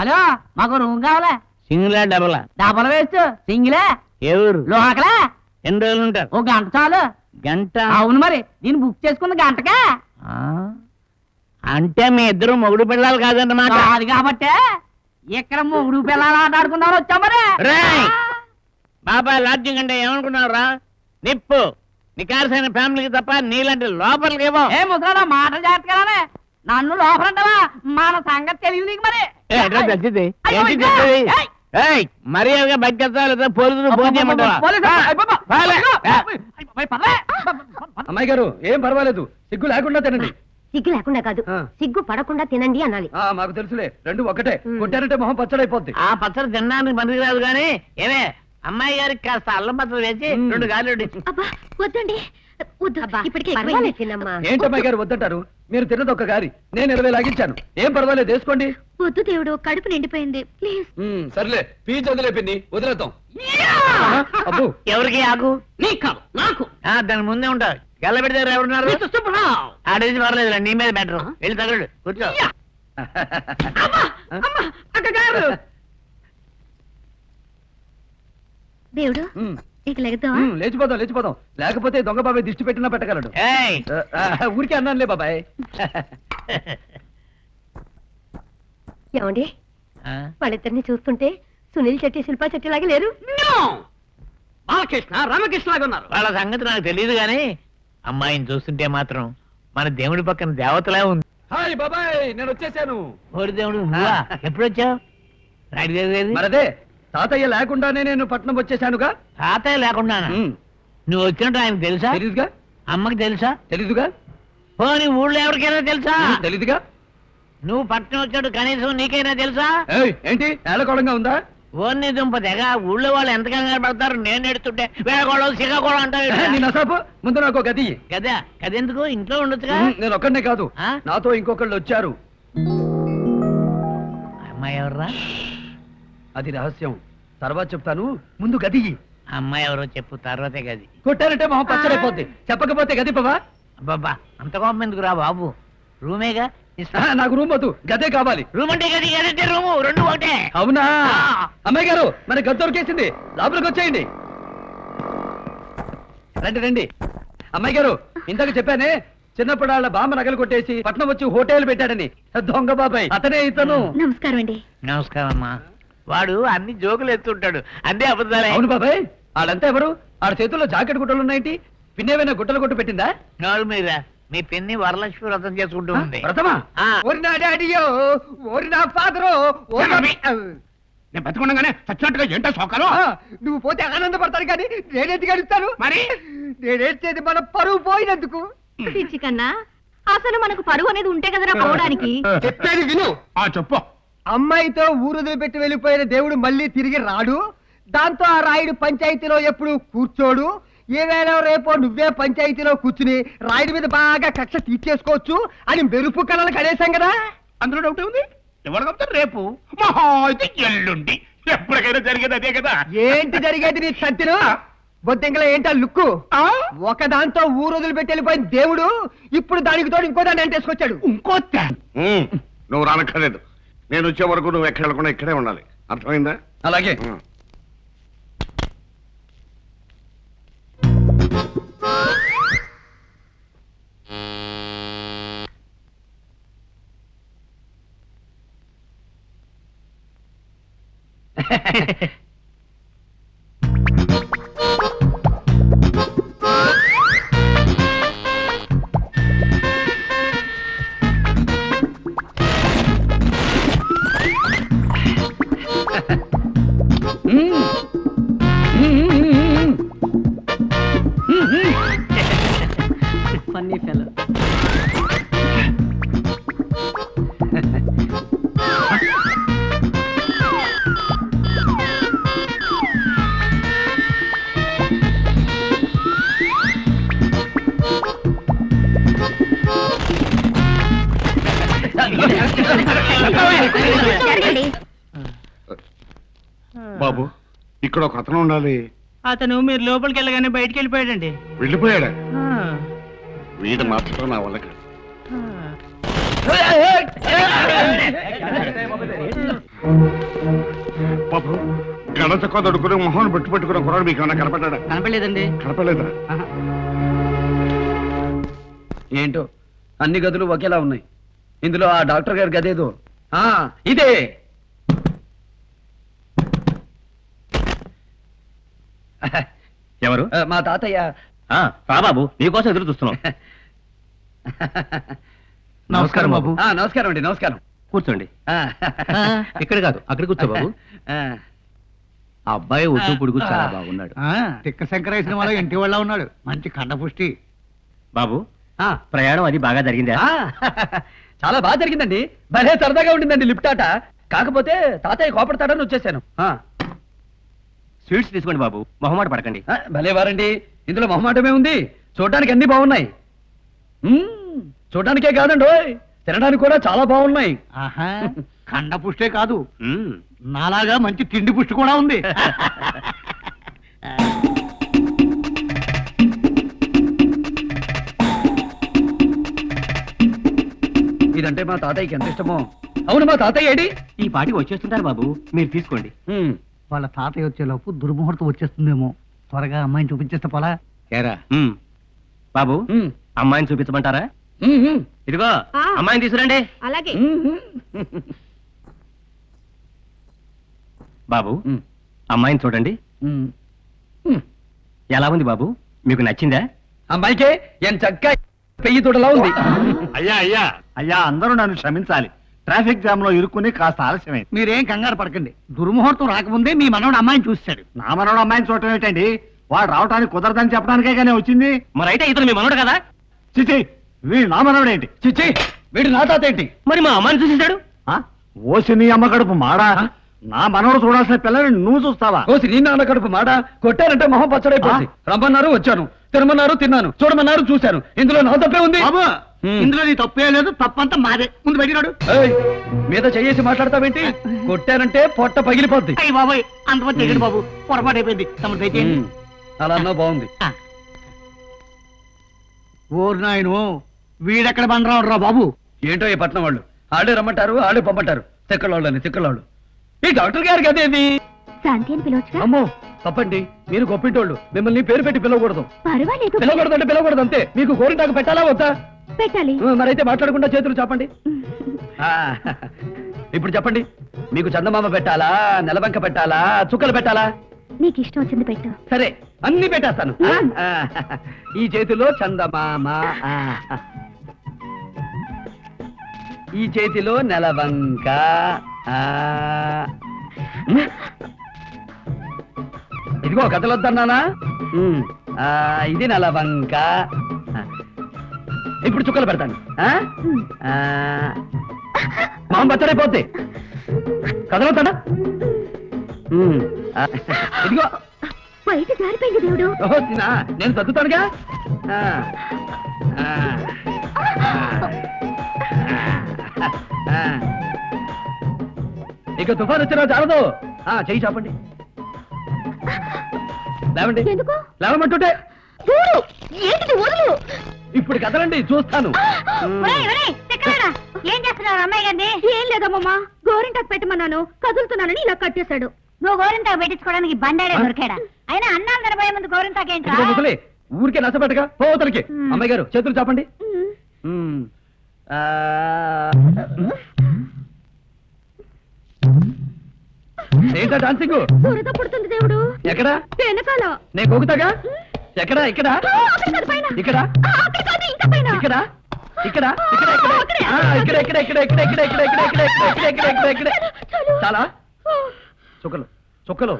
Hello మాకు room కావాలా? సింగిలా డబలా? డబల్ వేస్ట్ సింగిలే. ఎవరు లోకలే. ఎన్ని రోజులు ఉంటారు? ఓ గంట చాలు. గంట? అవును మరి దీన్ని బుక్ చేసుకున్న గంటకే. అంటే మీ ఇద్దరు మొగుడు పిల్లలు కాదన్నమాట. అది కాబట్టే ఇక్కడ మొగుడు పిల్లలు ఆటాడుకున్నారు వచ్చా మరి. బాబాయ్ లాడ్జింగ్ అంటే ఏమనుకున్నావురా? నిప్పు నికార్సైన ఫ్యామిలీకి తప్ప నీలాంటి లోపలికి ఏమో. ఏ ముసలా మాటలు జాగ్రత్తగానే. నన్ను లోపలంటావా? మన సంగతి తెలియదు నీకు మరి. మర్యాదగా బయటకెళ్తా లేదా పోలీసులు ఫోన్ చేయమంటావా? అమ్మాయి గారు ఏం పర్వాలేదు, సిగ్గు లేకుండా తినండి. సిగ్గు లేకుండా కాదు, సిగ్గు పడకుండా తినండి అనాలి. మాకు తెలుసులే, రెండు ఒకటే. కొట్టారంటే మొహం పచ్చడైపోద్ది. ఆ పచ్చడి తినడానికి పనికి రాదు కానీ ఏమే అమ్మాయి గారికి కాస్త అల్లం పచ్చడి వేసి 2 గాలి. వద్దండి ఏంటమ్మాయి గారు వద్దంటారు? మీరు తిన్నది ఒక్క గారి, నేను 20 లాగించాను. ఏం పర్వాలేదు, వేసుకోండి. వద్దు దేవుడు, కడుపు నిండిపోయింది ప్లీజ్. సర్లే పీచు వదిలేపింది, వదిలేద్దాం. అబ్బు ఎవరికి ఆకు? నీకు కాదు నాకు. దాని ముందే ఉంటారు. గెల్లబెడితే ఎవరున్నారు? ఆడేసి పర్లేదు, నీ మీద బెటర్. వెళ్ళి తగలడు, కూర్చో. దేవుడు లేచిపోదాం లేచిపోదాం, లేకపోతే దొంగ బాబాయ్ దిష్టి పెట్టినా పెట్టగలడు. ఊరికే అన్నానులే బాబాయ్. ఏమండి వాళ్ళిద్దరిని చూస్తుంటే సునీల్ చెట్టి శిల్పా చెట్టి లాగా లేరు. బాలకృష్ణ రామకృష్ణ లాగా ఉన్నారు. వాళ్ళ సంగతి నాకు తెలియదు గాని అమ్మాయిని చూస్తుంటే మాత్రం మన దేవుడి పక్కన దేవతలా ఉంది. హాయ్ బాబాయ్, నేను వచ్చేసాను. ఓరి దేవుడు, ఎప్పుడొచ్చావు? మరదే తాతయ్య లేకుండానే నేను పట్నం వచ్చేసానుగా. తాతయ్య లేకుండా నువ్వు వచ్చినట్టు ఆయనకు తెలుసా? తెలీదుగా. అమ్మకి తెలుసా? తెలీదుగా. పోనీ ఊళ్ళో ఎవరికైనా తెలుసా? తెలీదుగా. నువ్వు పట్నం వచ్చాడు కనీసం నీకైనా తెలుసా? ఏంటి ఏలకోళంగా ఉందా? ఓన్ని దుంప తెగ ఊళ్ళో వాళ్ళు ఎంత కంగారు పడతారు. నేను ఎడుతుంటే వేళకోళం సిగకోళం అంటారు. ముందు నాకు గది. గదా గదెందుకు? ఇంట్లో ఉండొచ్చుగా. నేను ఒక్కడనే కాదు, నాతో ఇంకొకళ్ళు వచ్చారు. అమ్మాయి ఎవర్రా? అది రహస్యం, తర్వాత చెప్తాను. ముందు గది. అమ్మాయి ఎవరో చెప్పు, తర్వాతే గది. కొట్టారంటే మొహం పచ్చడైపోద్ది, చెప్పకపోతే గది పవా. అబ్బాబ్బా అంత కోపం ఎందుకు రా బాబు, రూమేగా. నాకు రూమ్ వద్దు, గదే కావాలి. రూమ్ అంటే గది, గదంటే రూము, రెండు ఒకటే. అవునా? అమ్మాయి గారు మన గది దొరికేసింది, లోపలికి వచ్చేయండి. రండి రండి. అమ్మాయి గారు ఇందాక చెప్పానే, చిన్నప్పుడు వాళ్ళ బామ్మ నగలు కొట్టేసి పట్నం వచ్చి హోటల్ పెట్టాడని, దొంగ బాబాయ్ అతనే ఇతను. నమస్కారం అండి. నమస్కారం అమ్మా. వాడు అన్ని జోకులు ఎత్తుంటాడు, అదే అబద్ధాలే. అవును బాబాయ్, వాళ్ళంతా ఎవరు? ఆడ చేతుల్లో జాకెట్ గుట్టలు ఉన్నాయేంటి? పిన్నేమైనా గుట్టలు కొట్టు పెట్టిందా? నోరు మీద మీ పిన్ని వరలక్ష్మి వ్రతం చేసుకుంటూ ఉంది. వ్రతమా? ఓరి నా డాడీయో, ఓరి నా ఫాదరో. నేను బతుకుండగానే చచ్చినట్టుగా ఏంటో సోకాలు. నువ్వు పోతే ఆనందపడతాను కానీ నేనెందుకు గడుస్తాను? మరి నేనేడ్చేది మన పరువు పోయినందుకు. పిచ్చి కన్నా అసలు మనకు పరువు అనేది ఉంటే కదరా పోవడానికి. చెప్పేది విను. చెప్పు. అమ్మాయితో ఊరుదులు పెట్టి వెళ్ళిపోయిన దేవుడు మళ్ళీ తిరిగి రాడు. దాంతో ఆ రాయుడు పంచాయతీలో ఎప్పుడు కూర్చోడు. ఏవేళ రేపో నువ్వే పంచాయతీలో కూర్చుని రాయుడి మీద బాగా కక్ష తీర్చేసుకోవచ్చు అని మెరుపు కళలు కడేశాం కదా. అందులో డౌట్ ఉంది. ఎవరు చెప్తారు? రేపు మహా అయితే ఎల్లుండి, ఎప్పటికైనా జరిగేది అదే కదా. ఏంటి జరిగేది నీ సత్తిను? బొద్దింకల ఏంటా లుక్కు? ఒక దాంతో ఊరుదులు పెట్టి వెళ్ళిపోయిన దేవుడు ఇప్పుడు దానికి తోడు ఇంకో దాన్ని అంటేసుకొచ్చాడు. ఇంకో నువ్వు రానక్కర్లేదు, నేను వచ్చే వరకు నువ్వు ఎక్కడ వెళ్ళకుండా ఇక్కడే ఉండాలి, అర్థమైందా? అలాగే. Funny fellow. బాబు ఇక్కడ ఒక అతను ఉండాలి. అతను మీరు లోపలికి వెళ్ళగానే బయటికి వెళ్ళిపోయాడండి. వెళ్ళిపోయాడా? వీడు మార్చడం నా వల్ల కాదు. తల తక్కువ దొడుకుని మొహం పెట్టుకున్న కుర్రాడు మీకు ఏమన్నా కనపడ్డా? కనపడలేదండి. కనపడలేదా? ఏంటో అన్ని గదులు ఒకేలా ఉన్నాయి. ఇందులో ఆ డాక్టర్ గారి గదేదో ఇదే. ఎవరు? మా తాతయ్య. బాబు మీకోసం ఎదురు చూస్తున్నాం. నమస్కారం బాబు. నమస్కారం అండి. నమస్కారం. కూర్చోండి. ఇక్కడ కాదు, అక్కడ కూర్చో బాబు. ఆ అబ్బాయి ఒట్టు పొడుగు చాలా బాగున్నాడు. తిక్క శంకరేశ్వర వాళ్ళ ఇంటి వాళ్ళ ఉన్నాడు. మంచి కండపుష్టి. బాబు ప్రయాణం అది బాగా జరిగిందా? చాలా బాగా జరిగిందండి. భలే సరదాగా ఉండిందండి లిఫ్ట్ ఆట. కాకపోతే తాతయ్య కోపడతాడని వచ్చేసాను. స్వీట్స్ తీసుకోండి బాబు, మొహమాట పడకండి. భలే వారండి, ఇందులో మొహమాటమే ఉంది. చూడడానికి అన్ని బాగున్నాయి. చూడడానికే కాదండి, తినడానికి కూడా చాలా బాగున్నాయి. కండపుష్టే కాదు, నాలాగా మంచి తిండి పుష్టి కూడా ఉంది. ఇదంటే మా తాతయ్యకి ఎంత ఇష్టమో. అవును, మా తాతయ్య ఏడి? ఈ పాటికి వచ్చేస్తుంటారు బాబు, మీరు తీసుకోండి. వాళ్ళ తాతయ్య వచ్చేలోపు దుర్ముహూర్తం వచ్చేస్తుందేమో. త్వరగా అమ్మాయిని చూపించేస్తే పోలా. బాబు అమ్మాయిని చూపించమంటారా? ఇదిగో అమ్మాయిని తీసుకురండి. అలాగే. బాబు అమ్మాయిని చూడండి. ఎలా ఉంది బాబు, మీకు నచ్చిందా? అమ్మాయికే ఎంత చక్కగా పెయ్యి తోటలా ఉంది. అయ్యా అయ్యా అయ్యా, అందరూ నన్ను క్షమించాలి. ట్రాఫిక్ జామ్ లో ఇరుక్కుని కాస్త ఆలస్యమైంది. మీరేం కంగారు పడకండి. దుర్ముహూర్తం రాకముందే మీ మనవడు అమ్మాయిని చూస్తాడు. నా మనవడు అమ్మాయిని చూడటం ఏంటండి? వాడు రావటానికి కుదరదని చెప్పడానికే కానీ వచ్చింది. మరైతే ఇతను మీ మనోడు కదా? చిచి, వీడు నా మనవడు ఏంటి? చిచ్చి, వీడు నా తాత ఏంటి? మరి మా అమ్మాయిని చూసేశాడు. ఓసి నీ అమ్మ కడుపు మాడా, నా మనవడు చూడాల్సిన పిల్లని నువ్వు చూస్తావా? కోసి నీ నాన్న కడుపు మాట. కొట్టారంటే మొహం పచ్చడైపోయింది. రమ్మన్నారు వచ్చాను, తినమన్నారు తిన్నాను, చూడమన్నారు చూశాను. ఇందులో నా తప్పే ఉంది. ఇందులో నీ తప్పే లేదు, తప్పంతా మాదే. ముందు పెట్టినాడు. మీద చేసి మాట్లాడతావేంటి? కొట్టారంటే పొట్ట పగిలిపోద్ది. అయ్యి బాబాయ్, అంతమంది తెగడు బాబు, పొరపాటు అయిపోయింది. తమరు దయచేయండి. అలా అన్నా బాగుంది. ఓరు నాయను, వీడెక్కడ బండరాడు రా బాబు. ఏంటో ఈ పట్నం వాళ్ళు ఆడే రమ్మంటారు, ఆడే పంపంటారు. తిక్కలోళ్ళని తిక్కలోళ్ళు. ఈ డాక్టర్ గారికి అదేది? శాంతి అని పిలవచ్చుగా? అమ్మో తప్పండి, మీరు గొప్పింటోళ్ళు. మిమ్మల్ని పేరు పెట్టి పిలవకూడదు. పర్వాలేదు. పిలవకూడదు అంటే పిలవకూడదు అంతే. మీకు గోరింటాకు పెట్టాలా వద్దా? పెట్టాలి. మరైతే మాట్లాడకుండా చేతులు చెప్పండి. ఇప్పుడు చెప్పండి, మీకు చందమామ పెట్టాలా, నెలబంక పెట్టాలా, చుక్కలు పెట్టాలా? నీకు ఇష్టం వచ్చింది పెట్టు. సరే, అన్ని పెట్టేస్తాను. ఈ చేతిలో చందమామ, ఈ చేతిలో నెలవంక, ఇదిగో కథలొద్దన్నానా? ఇది నెలవంక. ఇప్పుడు చుక్కలు పెడతాను. మామ బచ్చడైపోద్ది. కథలొద్దా? ఇదిగో బయట జారిపోయింది దేవుడు. నేను తగ్గుతానుగా. ఇక తుఫాన్ వచ్చినా చాలదు. చెయ్యి చాపండి. లేవండి. ఎందుకు? లేవమంటుంటే. ఏంటి వదులు. ఇప్పుడు కదలండి, చూస్తాను. ఏం చేస్తున్నారు అమ్మాయి గారిని? ఏం లేదమ్మా, గోరింటాకు పెట్టమన్నాను, కదులుతున్నానని ఇలా కట్టేశాడు. నువ్వు గోరింటాకు పెట్టించుకోవడానికి బండాడే దొరికాడా? అయినా అన్నాలు తినబోయే ముందు గోరింటాకు ఏంటి? ముసలి ఊరికే నచ్చబెట్టగా పోతలకి. అమ్మాయి గారు చేతులు చాపండి. ఏంటా డాన్సింగ్? దురద పుడుతుంది దేవుడు. ఎక్కడా? వెనకాల. నేను గోగుతాగా. ఎక్కడా? ఇక్కడ ఇక్కడ ఇక్కడ ఇక్కడ చాలా చుక్కలు చుక్కలు